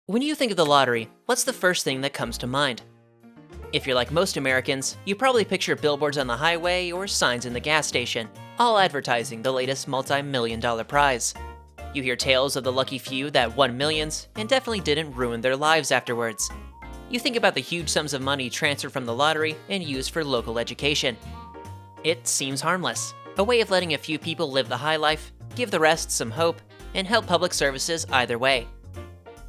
When you think of the lottery, what's the first thing that comes to mind? If you're like most Americans, you probably picture billboards on the highway or signs in the gas station, all advertising the latest multi-million-dollar prize. You hear tales of the lucky few that won millions and definitely didn't ruin their lives afterwards. You think about the huge sums of money transferred from the lottery and used for local education. It seems harmless, a way of letting a few people live the high life, give the rest some hope, and help public services either way.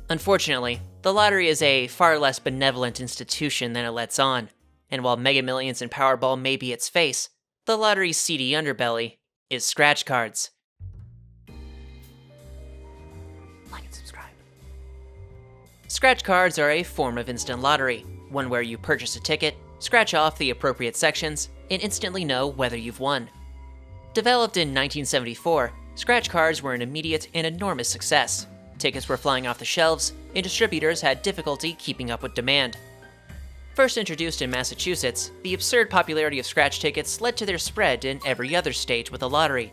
Unfortunately, the lottery is a far less benevolent institution than it lets on, and while Mega Millions and Powerball may be its face, the lottery's seedy underbelly is scratch cards. Like and subscribe. Scratch cards are a form of instant lottery, one where you purchase a ticket, scratch off the appropriate sections, and instantly know whether you've won. Developed in 1974, scratch cards were an immediate and enormous success. Tickets were flying off the shelves, and distributors had difficulty keeping up with demand. First introduced in Massachusetts, the absurd popularity of scratch tickets led to their spread in every other state with the lottery.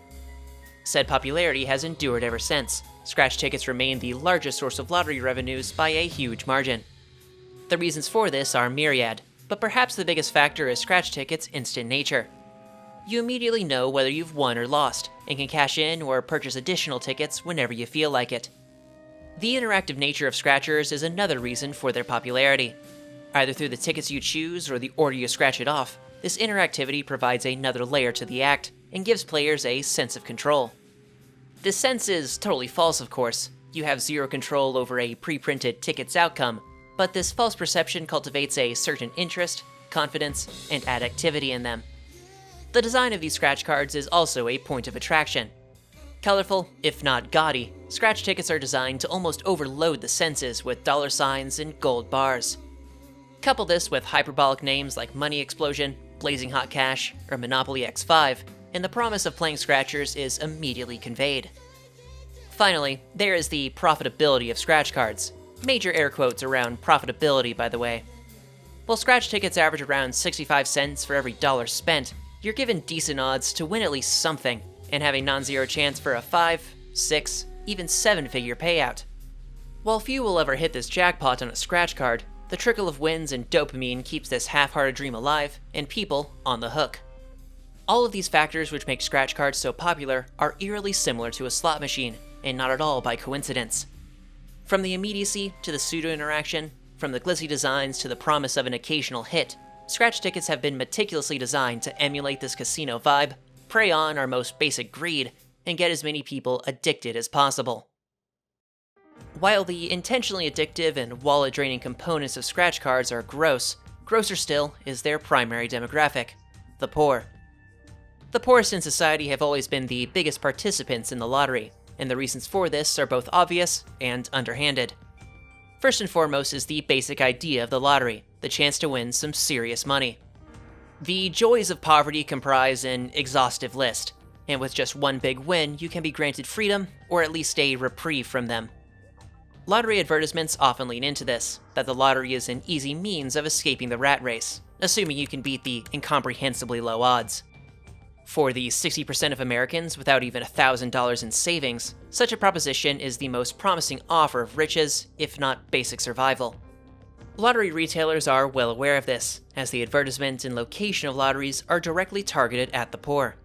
Said popularity has endured ever since. Scratch tickets remain the largest source of lottery revenues by a huge margin. The reasons for this are myriad, but perhaps the biggest factor is scratch tickets' instant nature. You immediately know whether you've won or lost, and can cash in or purchase additional tickets whenever you feel like it. The interactive nature of scratchers is another reason for their popularity. Either through the tickets you choose or the order you scratch it off, this interactivity provides another layer to the act and gives players a sense of control. This sense is totally false, of course. You have zero control over a pre-printed ticket's outcome, but this false perception cultivates a certain interest, confidence, and additivity in them. The design of these scratch cards is also a point of attraction. Colorful, if not gaudy, scratch tickets are designed to almost overload the senses with dollar signs and gold bars. Couple this with hyperbolic names like Money Explosion, Blazing Hot Cash, or Monopoly X5, and the promise of playing scratchers is immediately conveyed. Finally, there is the profitability of scratch cards. Major air quotes around profitability, by the way. While scratch tickets average around 65 cents for every dollar spent, you're given decent odds to win at least something, and have a non-zero chance for a 5, 6, even 7-figure payout. While few will ever hit this jackpot on a scratch card, the trickle of wins and dopamine keeps this half-hearted dream alive, and people on the hook. All of these factors which make scratch cards so popular are eerily similar to a slot machine, and not at all by coincidence. From the immediacy to the pseudo-interaction, from the glitzy designs to the promise of an occasional hit, scratch tickets have been meticulously designed to emulate this casino vibe, prey on our most basic greed, and get as many people addicted as possible. While the intentionally addictive and wallet-draining components of scratch cards are gross, grosser still is their primary demographic, the poor. The poorest in society have always been the biggest participants in the lottery, and the reasons for this are both obvious and underhanded. First and foremost is the basic idea of the lottery, the chance to win some serious money. The joys of poverty comprise an exhaustive list, and with just one big win, you can be granted freedom, or at least a reprieve from them. Lottery advertisements often lean into this, that the lottery is an easy means of escaping the rat race, assuming you can beat the incomprehensibly low odds. For the 60% of Americans without even $1,000 in savings, such a proposition is the most promising offer of riches, if not basic survival. Lottery retailers are well aware of this, as the advertisement and location of lotteries are directly targeted at the poor.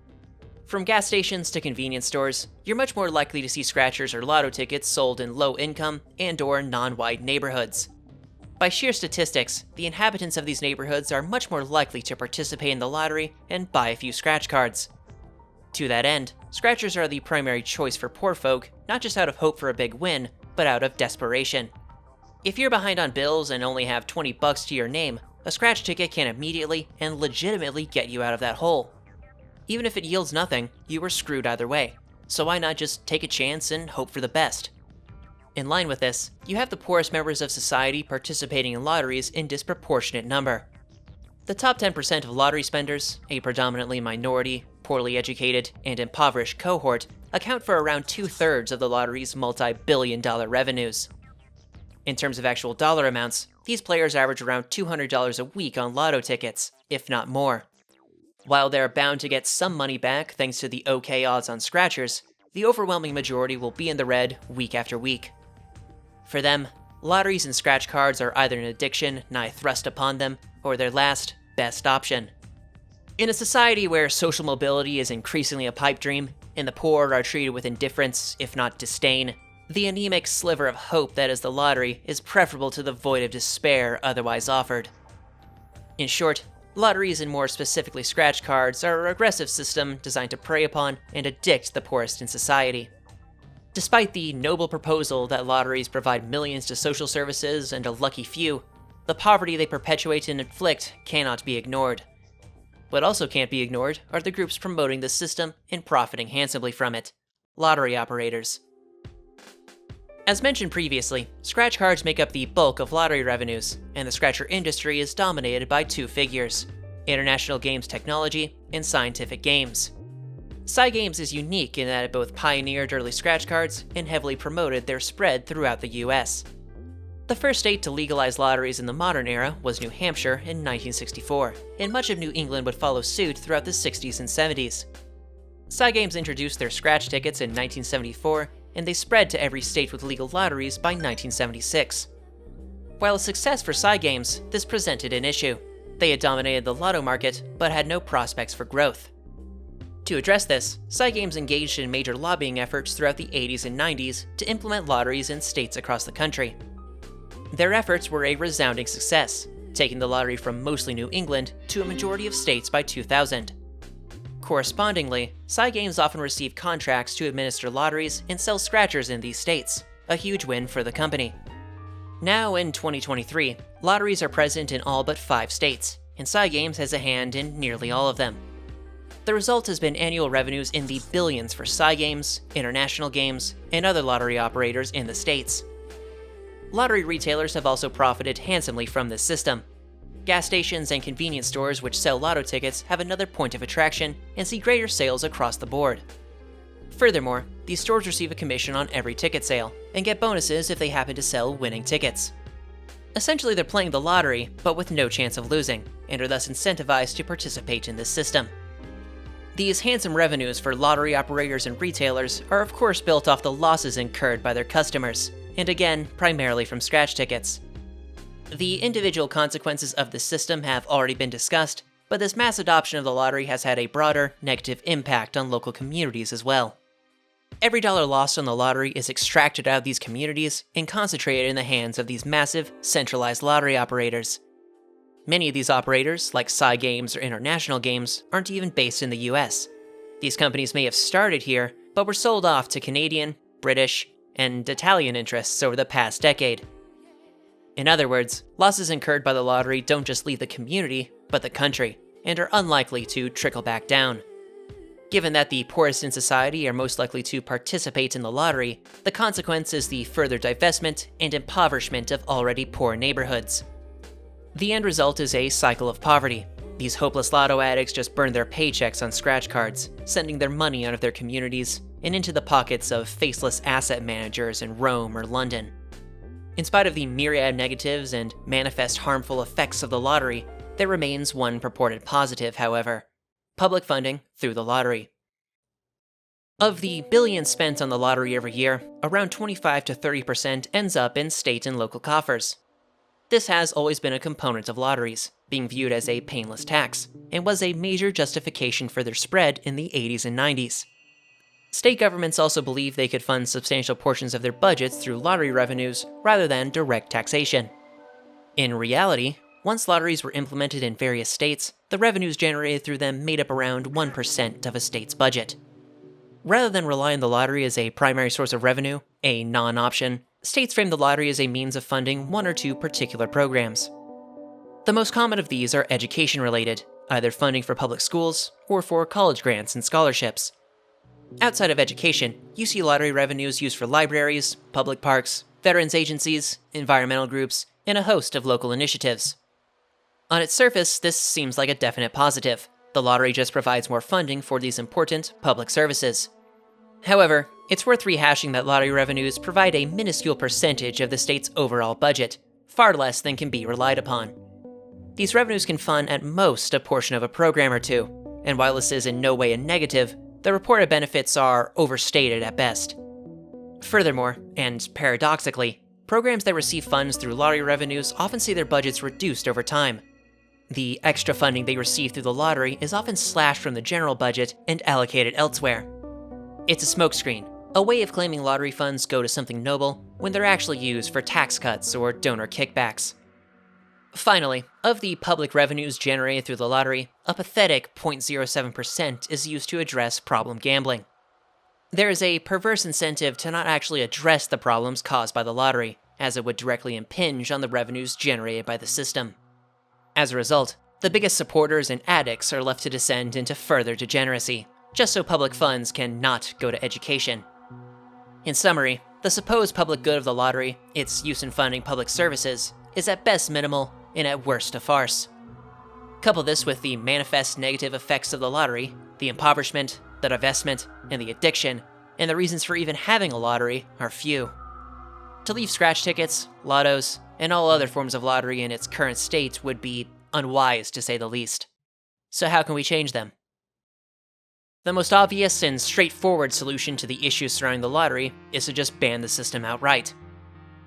From gas stations to convenience stores, you're much more likely to see scratchers or lotto tickets sold in low-income and/or non-white neighborhoods. By sheer statistics, the inhabitants of these neighborhoods are much more likely to participate in the lottery and buy a few scratch cards. To that end, scratchers are the primary choice for poor folk, not just out of hope for a big win, but out of desperation. If you're behind on bills and only have $20 to your name, a scratch ticket can immediately and legitimately get you out of that hole. Even if it yields nothing, you are screwed either way, so why not just take a chance and hope for the best? In line with this, you have the poorest members of society participating in lotteries in disproportionate number. The top 10% of lottery spenders, a predominantly minority, poorly educated, and impoverished cohort, account for around 2/3 of the lottery's multi-billion-dollar revenues. In terms of actual dollar amounts, these players average around $200 a week on lotto tickets, if not more. While they're bound to get some money back thanks to the okay odds on scratchers, the overwhelming majority will be in the red week after week. For them, lotteries and scratch cards are either an addiction nigh thrust upon them, or their last, best option. In a society where social mobility is increasingly a pipe dream, and the poor are treated with indifference, if not disdain, the anemic sliver of hope that is the lottery is preferable to the void of despair otherwise offered. In short, lotteries, and more specifically scratch cards, are a regressive system designed to prey upon and addict the poorest in society. Despite the noble proposal that lotteries provide millions to social services and a lucky few, the poverty they perpetuate and inflict cannot be ignored. What also can't be ignored are the groups promoting the system and profiting handsomely from it: lottery operators. As mentioned previously, scratch cards make up the bulk of lottery revenues, and the scratcher industry is dominated by two figures: International Games Technology and Scientific Games. Games is unique in that it both pioneered early scratch cards and heavily promoted their spread throughout the US. The first state to legalize lotteries in the modern era was New Hampshire in 1964, and much of New England would follow suit throughout the 60s and 70s. Games introduced their scratch tickets in 1974, and they spread to every state with legal lotteries by 1976. While a success for Games, this presented an issue. They had dominated the lotto market, but had no prospects for growth. To address this, Games engaged in major lobbying efforts throughout the 80s and 90s to implement lotteries in states across the country. Their efforts were a resounding success, taking the lottery from mostly New England to a majority of states by 2000. Correspondingly, Games often received contracts to administer lotteries and sell scratchers in these states, a huge win for the company. Now in 2023, lotteries are present in all but 5 states, and Games has a hand in nearly all of them. The result has been annual revenues in the billions for Games, International Games, and other lottery operators in the states. Lottery retailers have also profited handsomely from this system. Gas stations and convenience stores which sell lotto tickets have another point of attraction and see greater sales across the board. Furthermore, these stores receive a commission on every ticket sale, and get bonuses if they happen to sell winning tickets. Essentially, they're playing the lottery, but with no chance of losing, and are thus incentivized to participate in this system. These handsome revenues for lottery operators and retailers are of course built off the losses incurred by their customers, and again, primarily from scratch tickets. The individual consequences of this system have already been discussed, but this mass adoption of the lottery has had a broader, negative impact on local communities as well. Every dollar lost on the lottery is extracted out of these communities and concentrated in the hands of these massive, centralized lottery operators. Many of these operators, like Games or International Games, aren't even based in the US. These companies may have started here, but were sold off to Canadian, British, and Italian interests over the past decade. In other words, losses incurred by the lottery don't just leave the community, but the country, and are unlikely to trickle back down. Given that the poorest in society are most likely to participate in the lottery, the consequence is the further divestment and impoverishment of already poor neighborhoods. The end result is a cycle of poverty. These hopeless lotto addicts just burn their paychecks on scratch cards, sending their money out of their communities and into the pockets of faceless asset managers in Rome or London. In spite of the myriad negatives and manifest harmful effects of the lottery, there remains one purported positive, however: public funding through the lottery. Of the billions spent on the lottery every year, around 25 to 30% ends up in state and local coffers. This has always been a component of lotteries, being viewed as a painless tax, and was a major justification for their spread in the 80s and 90s. State governments also believed they could fund substantial portions of their budgets through lottery revenues rather than direct taxation. In reality, once lotteries were implemented in various states, the revenues generated through them made up around 1% of a state's budget. Rather than rely on the lottery as a primary source of revenue, a non-option, states frame the lottery as a means of funding one or two particular programs. The most common of these are education-related, either funding for public schools or for college grants and scholarships. Outside of education, you see lottery revenues used for libraries, public parks, veterans agencies, environmental groups, and a host of local initiatives. On its surface, this seems like a definite positive. The lottery just provides more funding for these important public services. However, it's worth rehashing that lottery revenues provide a minuscule percentage of the state's overall budget, far less than can be relied upon. These revenues can fund at most a portion of a program or two, and while this is in no way a negative, the reported benefits are overstated at best. Furthermore, and paradoxically, programs that receive funds through lottery revenues often see their budgets reduced over time. The extra funding they receive through the lottery is often slashed from the general budget and allocated elsewhere. It's a smokescreen, a way of claiming lottery funds go to something noble when they're actually used for tax cuts or donor kickbacks. Finally, of the public revenues generated through the lottery, a pathetic 0.07% is used to address problem gambling. There is a perverse incentive to not actually address the problems caused by the lottery, as it would directly impinge on the revenues generated by the system. As a result, the biggest supporters and addicts are left to descend into further degeneracy, just so public funds can not go to education. In summary, the supposed public good of the lottery, its use in funding public services, is at best minimal and at worst a farce. Couple this with the manifest negative effects of the lottery, the impoverishment, the divestment, and the addiction, and the reasons for even having a lottery are few. To leave scratch tickets, lottos, and all other forms of lottery in its current state would be unwise to say the least. So how can we change them? The most obvious and straightforward solution to the issues surrounding the lottery is to just ban the system outright.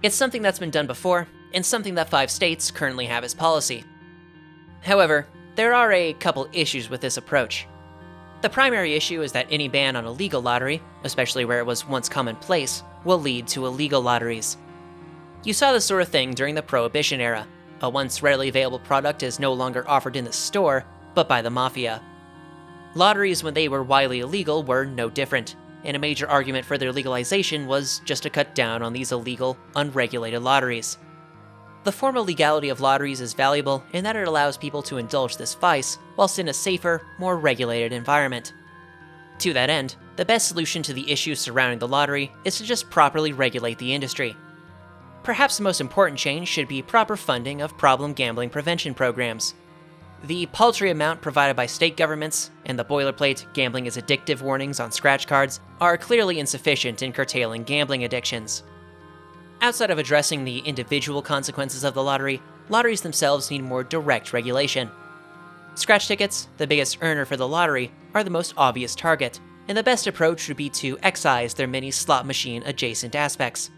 It's something that's been done before, and something that 5 states currently have as policy. However, there are a couple issues with this approach. The primary issue is that any ban on a legal lottery, especially where it was once commonplace, will lead to illegal lotteries. You saw this sort of thing during the Prohibition era. A once readily available product is no longer offered in the store, but by the mafia. Lotteries, when they were widely illegal, were no different, and a major argument for their legalization was just to cut down on these illegal, unregulated lotteries. The formal legality of lotteries is valuable in that it allows people to indulge this vice whilst in a safer, more regulated environment. To that end, the best solution to the issues surrounding the lottery is to just properly regulate the industry. Perhaps the most important change should be proper funding of problem gambling prevention programs. The paltry amount provided by state governments and the boilerplate gambling is addictive warnings on scratch cards are clearly insufficient in curtailing gambling addictions. Outside of addressing the individual consequences of the lottery, lotteries themselves need more direct regulation. Scratch tickets, the biggest earner for the lottery, are the most obvious target, and the best approach would be to excise their many slot machine adjacent aspects.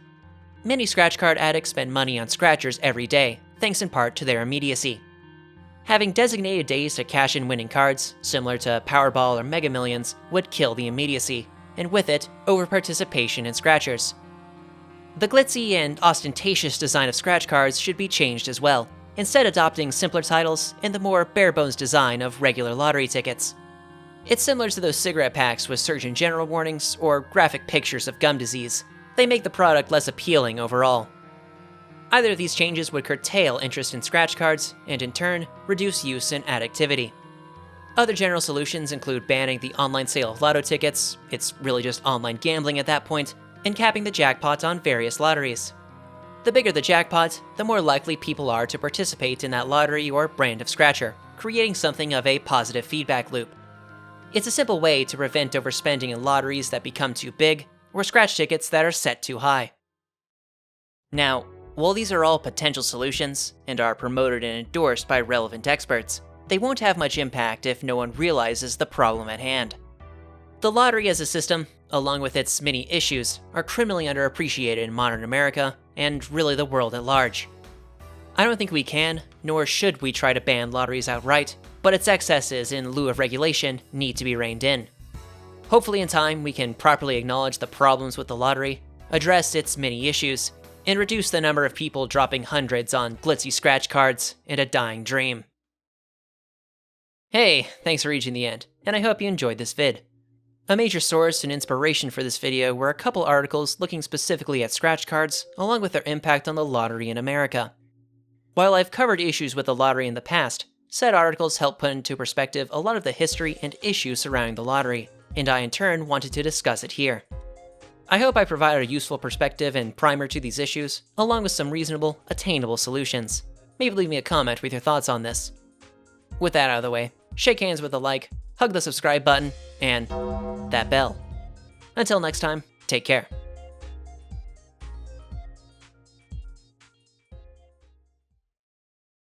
Many scratch card addicts spend money on scratchers every day, thanks in part to their immediacy. Having designated days to cash in winning cards, similar to Powerball or Mega Millions, would kill the immediacy, and with it, over-participation in scratchers. The glitzy and ostentatious design of scratch cards should be changed as well, instead adopting simpler titles and the more bare-bones design of regular lottery tickets. It's similar to those cigarette packs with Surgeon General warnings or graphic pictures of gum disease. They make the product less appealing overall. Either of these changes would curtail interest in scratch cards, and in turn, reduce use and additivity. Other general solutions include banning the online sale of lotto tickets, it's really just online gambling at that point, and capping the jackpot on various lotteries. The bigger the jackpot, the more likely people are to participate in that lottery or brand of scratcher, creating something of a positive feedback loop. It's a simple way to prevent overspending in lotteries that become too big, or scratch tickets that are set too high. Now, while these are all potential solutions, and are promoted and endorsed by relevant experts, they won't have much impact if no one realizes the problem at hand. The lottery as a system, along with its many issues, are criminally underappreciated in modern America, and really the world at large. I don't think we can, nor should we try to ban lotteries outright, but its excesses in lieu of regulation need to be reined in. Hopefully in time we can properly acknowledge the problems with the lottery, address its many issues, and reduce the number of people dropping hundreds on glitzy scratch cards and a dying dream. Hey, thanks for reaching the end, and I hope you enjoyed this vid. A major source and inspiration for this video were a couple articles looking specifically at scratch cards, along with their impact on the lottery in America. While I've covered issues with the lottery in the past, said articles help put into perspective a lot of the history and issues surrounding the lottery, and I in turn wanted to discuss it here. I hope I provided a useful perspective and primer to these issues, along with some reasonable, attainable solutions. Maybe leave me a comment with your thoughts on this. With that out of the way, shake hands with a like, hug the subscribe button, and that bell. Until next time, take care.